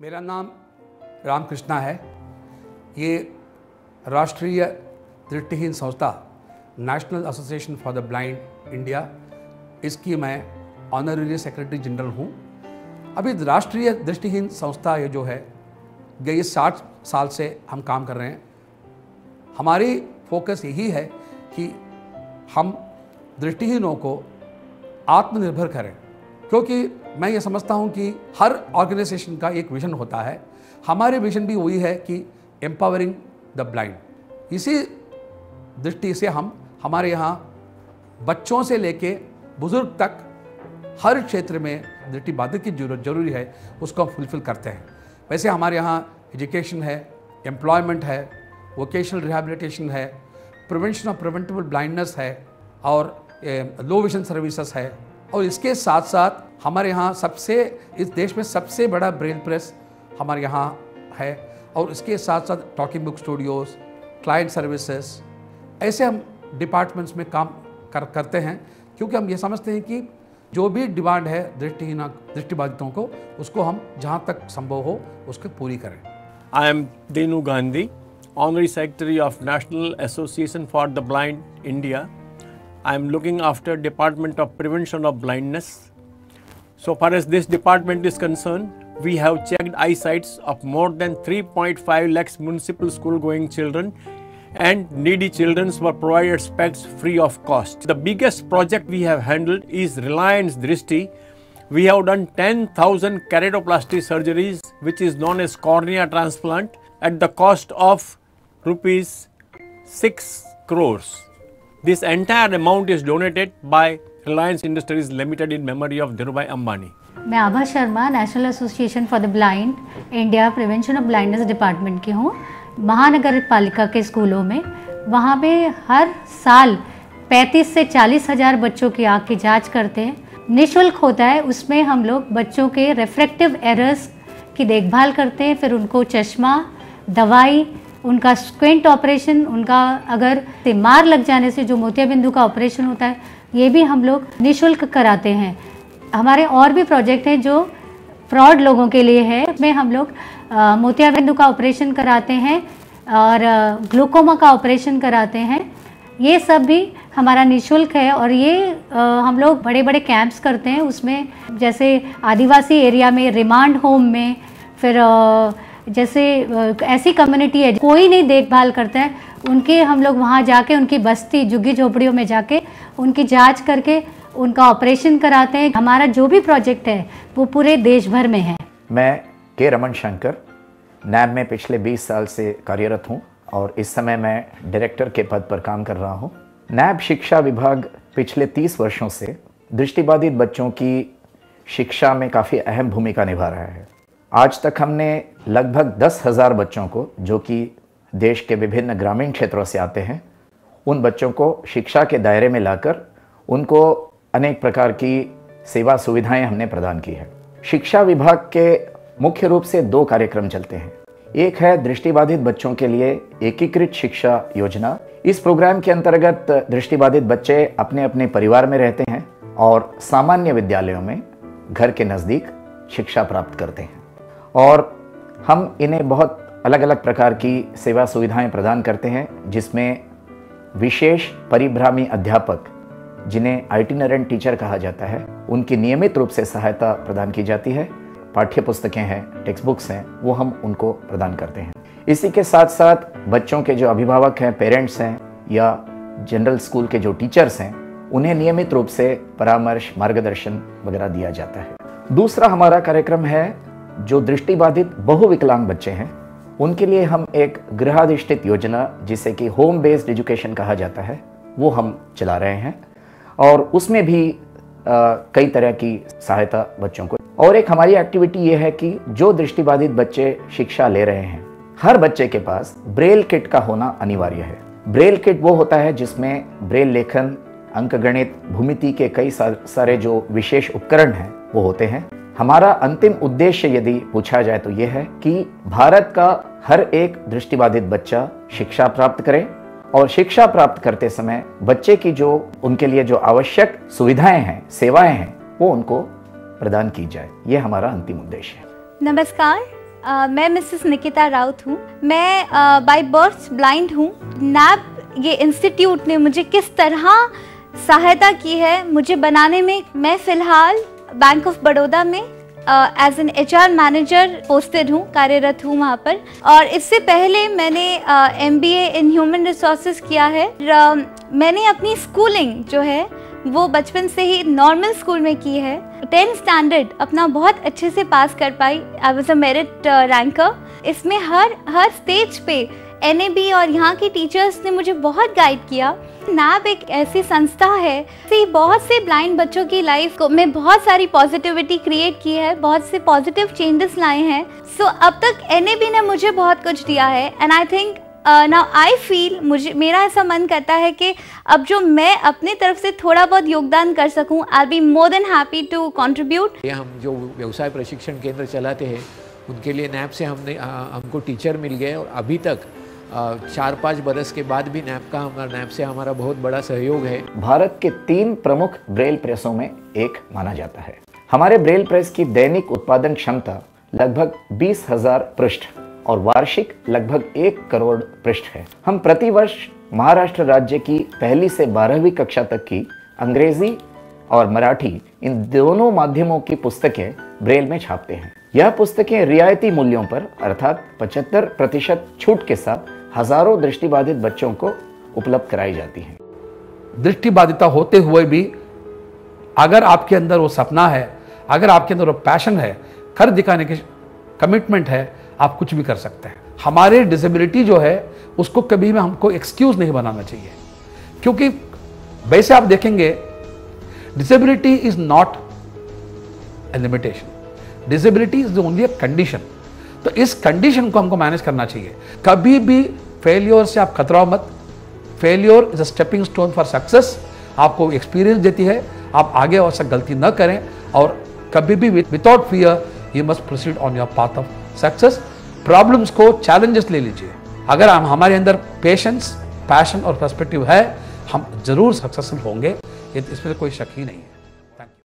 मेरा नाम रामकृष्णा है। ये राष्ट्रीय दृष्टिहीन संस्था national association for the blind India, इसकी मैं ऑनररी सेक्रेटरी जनरल हूँ। अभी राष्ट्रीय दृष्टिहीन संस्था ये जो है गई 60 साल से हम काम कर रहे हैं। हमारी फोकस यही है कि हम दृष्टिहीनों को आत्मनिर्भर करें, क्योंकि मैं ये समझता हूँ कि हर ऑर्गेनाइजेशन का एक विजन होता है। हमारे विजन भी वही है कि एम्पावरिंग द ब्लाइंड। इसी दृष्टि से हम हमारे यहाँ बच्चों से लेके बुजुर्ग तक हर क्षेत्र में दृष्टिबाधित की जरूरत जरूरी है उसको हम फुलफिल करते हैं। वैसे हमारे यहाँ एजुकेशन है, एम्प्लॉयमेंट है, वोकेशनल रिहैबिलिटेशन है, प्रिवेंशन ऑफ प्रिवेंटेबल ब्लाइंडनेस है और लो विजन सर्विसेज है। और इसके साथ साथ हमारे यहाँ इस देश में सबसे बड़ा ब्रेल प्रेस हमारे यहाँ है। और इसके साथ साथ talking book Studios, client services, ऐसे हम डिपार्टमेंट्स में काम करते हैं, क्योंकि हम ये समझते हैं कि जो भी डिमांड है दृष्टिबाधितों को, उसको हम जहाँ तक संभव हो उसको पूरी करें। I am Denu Gandhi, Honorary Secretary of National Association for the Blind India. I am looking after Department of Prevention of Blindness. So far as this department is concerned, we have checked eyesights of more than 3.5 lakhs municipal school going children, and needy children were provided specs free of cost. The biggest project we have handled is Reliance Drishti. We have done 10,000 keratoplasty surgeries, which is known as cornea transplant, at the cost of rupees 6 crores. This entire amount is donated by Reliance Industries Limited in memory of Dhirubhai Ambani. मैं Abha Sharma national association for the blind India prevention of blindness department की हूँ। महानगर पालिका के स्कूलों में वहाँ पे हर साल 35 से 40 हज़ार बच्चों की आँख की जांच करते हैं। निःशुल्क होता है। उसमें हम लोग बच्चों के रिफ्रैक्टिव एरर्स की देखभाल करते हैं, फिर उनको चश्मा, दवाई, उनका स्क्विंट ऑपरेशन, उनका अगर मार लग जाने से जो मोतियाबिंदु का ऑपरेशन होता है, ये भी हम लोग निःशुल्क कराते हैं। हमारे और भी प्रोजेक्ट हैं जो फ्रॉड लोगों के लिए है। उसमें हम लोग मोतियाबिंदु का ऑपरेशन कराते हैं और ग्लूकोमा का ऑपरेशन कराते हैं। ये सब भी हमारा निःशुल्क है। और ये हम लोग बड़े बड़े कैंप्स करते हैं। उसमें जैसे आदिवासी एरिया में, रिमांड होम में, फिर जैसे ऐसी कम्युनिटी है कोई नहीं देखभाल करता है, उनके हम लोग वहाँ जाके उनकी बस्ती झुग्गी झोपड़ियों में जाके उनकी जांच करके उनका ऑपरेशन कराते हैं। हमारा जो भी प्रोजेक्ट है वो पूरे देश भर में है। मैं के रमन शंकर नैब में पिछले 20 साल से कार्यरत हूँ और इस समय मैं डायरेक्टर के पद पर काम कर रहा हूँ। नैब शिक्षा विभाग पिछले 30 वर्षों से दृष्टिबाधित बच्चों की शिक्षा में काफ़ी अहम भूमिका निभा रहा है। आज तक हमने लगभग 10,000 बच्चों को, जो कि देश के विभिन्न ग्रामीण क्षेत्रों से आते हैं, उन बच्चों को शिक्षा के दायरे में लाकर उनको अनेक प्रकार की सेवा सुविधाएं हमने प्रदान की है। शिक्षा विभाग के मुख्य रूप से 2 कार्यक्रम चलते हैं। एक है दृष्टिबाधित बच्चों के लिए एकीकृत शिक्षा योजना। इस प्रोग्राम के अंतर्गत दृष्टिबाधित बच्चे अपने अपने परिवार में रहते हैं और सामान्य विद्यालयों में घर के नज़दीक शिक्षा प्राप्त करते हैं। और हम इन्हें बहुत अलग अलग प्रकार की सेवा सुविधाएं प्रदान करते हैं, जिसमें विशेष परिभ्रामी अध्यापक, जिन्हें आइटिनरेंट टीचर कहा जाता है, उनकी नियमित रूप से सहायता प्रदान की जाती है। पाठ्य पुस्तकें हैं, टेक्स्ट बुक्स हैं, वो हम उनको प्रदान करते हैं। इसी के साथ साथ बच्चों के जो अभिभावक हैं, पेरेंट्स हैं या जनरल स्कूल के जो टीचर्स हैं, उन्हें नियमित रूप से परामर्श, मार्गदर्शन वगैरह दिया जाता है। दूसरा हमारा कार्यक्रम है जो दृष्टिबाधित बहुविकलांग बच्चे हैं, उनके लिए हम एक गृहाधिष्ठित योजना, जिसे कि होम बेस्ड एजुकेशन कहा जाता है, वो हम चला रहे हैं। और उसमें भी कई तरह की सहायता बच्चों को। और एक हमारी एक्टिविटी ये है कि जो दृष्टिबाधित बच्चे शिक्षा ले रहे हैं, हर बच्चे के पास ब्रेल किट का होना अनिवार्य है। ब्रेल किट वो होता है जिसमें ब्रेल लेखन, अंकगणित, भूमिति के कई सारे जो विशेष उपकरण हैं वो होते हैं। हमारा अंतिम उद्देश्य यदि पूछा जाए तो यह है कि भारत का हर एक दृष्टिबाधित बच्चा शिक्षा प्राप्त करे और शिक्षा प्राप्त करते समय बच्चे की जो उनके लिए जो आवश्यक सुविधाएं हैं, सेवाएं हैं, वो उनको प्रदान की जाए। ये हमारा अंतिम उद्देश्य है। नमस्कार, मैं मिसेस निकिता राउत हूँ। मैं बाय बर्थ ब्लाइंड हूँ। नैब ये इंस्टीट्यूट ने मुझे किस तरह सहायता की है मुझे बनाने में। मैं फ़िलहाल बैंक ऑफ बड़ौदा में as an HR manager posted हूँ, कार्यरत हूँ वहाँ पर। और इससे पहले मैंने MBA इन ह्यूमन रिसोर्सेज किया है। मैंने अपनी स्कूलिंग जो है वो बचपन से ही नॉर्मल स्कूल में की है। 10th स्टैंडर्ड अपना बहुत अच्छे से पास कर पाई। I was a merit ranker. इसमें हर स्टेज पे NAB और यहाँ के टीचर्स ने मुझे बहुत गाइड किया। नैब एक ऐसी संस्था है कि बहुत से ब्लाइंड बच्चों की लाइफ में बहुत सारी पॉजिटिविटी क्रिएट की है, बहुत से पॉजिटिव चेंजेस लाए हैं। सो अब तक NAB ने मुझे बहुत कुछ दिया है and I think now I feel मेरा ऐसा मन करता है कि अब जो मैं अपने तरफ से थोड़ा बहुत योगदान कर सकूं, I be more than happy to contribute. ये हम जो व्यवसाय प्रशिक्षण केंद्र चलाते हैं उनके लिए नैब से हमको टीचर मिल गए और अभी तक 4-5 बरस के बाद भी नैब से हमारा बहुत बड़ा सहयोग है। भारत के 3 प्रमुख ब्रेल प्रेसों में एक माना जाता है। हमारे ब्रेल प्रेस की दैनिक उत्पादन क्षमता लगभग 20,000 पृष्ठ और वार्षिक लगभग 1 करोड़ पृष्ठ है। हम प्रतिवर्ष महाराष्ट्र राज्य की 1ली से 12वीं कक्षा तक की अंग्रेजी और मराठी इन दोनों माध्यमों की पुस्तकें ब्रेल में छापते हैं। यह पुस्तकें रियायती मूल्यों पर अर्थात 75% छूट के साथ हजारों दृष्टिबाधित बच्चों को उपलब्ध कराई जाती हैं। दृष्टिबाधिता होते हुए भी अगर आपके अंदर वो सपना है, अगर आपके अंदर वो पैशन है, कर दिखाने की कमिटमेंट है, आप कुछ भी कर सकते हैं। हमारे डिसेबिलिटी जो है उसको कभी भी हमको एक्सक्यूज नहीं बनाना चाहिए, क्योंकि वैसे आप देखेंगे disability is not a limitation, disability is only a condition. तो इस कंडीशन को हमको मैनेज करना चाहिए। कभी भी फेलियर से आप कतराओ मत। Failure is a stepping stone for success. आपको एक्सपीरियंस देती है, आप आगे और सब गलती न करें और कभी भी without fear you must proceed on your path of success. Problems को चैलेंजेस ले लीजिए। अगर हम हमारे अंदर पेशेंस, पैशन और पर्सपेक्टिव है, हम जरूर सक्सेसफुल होंगे, इसमें कोई शक ही नहीं है।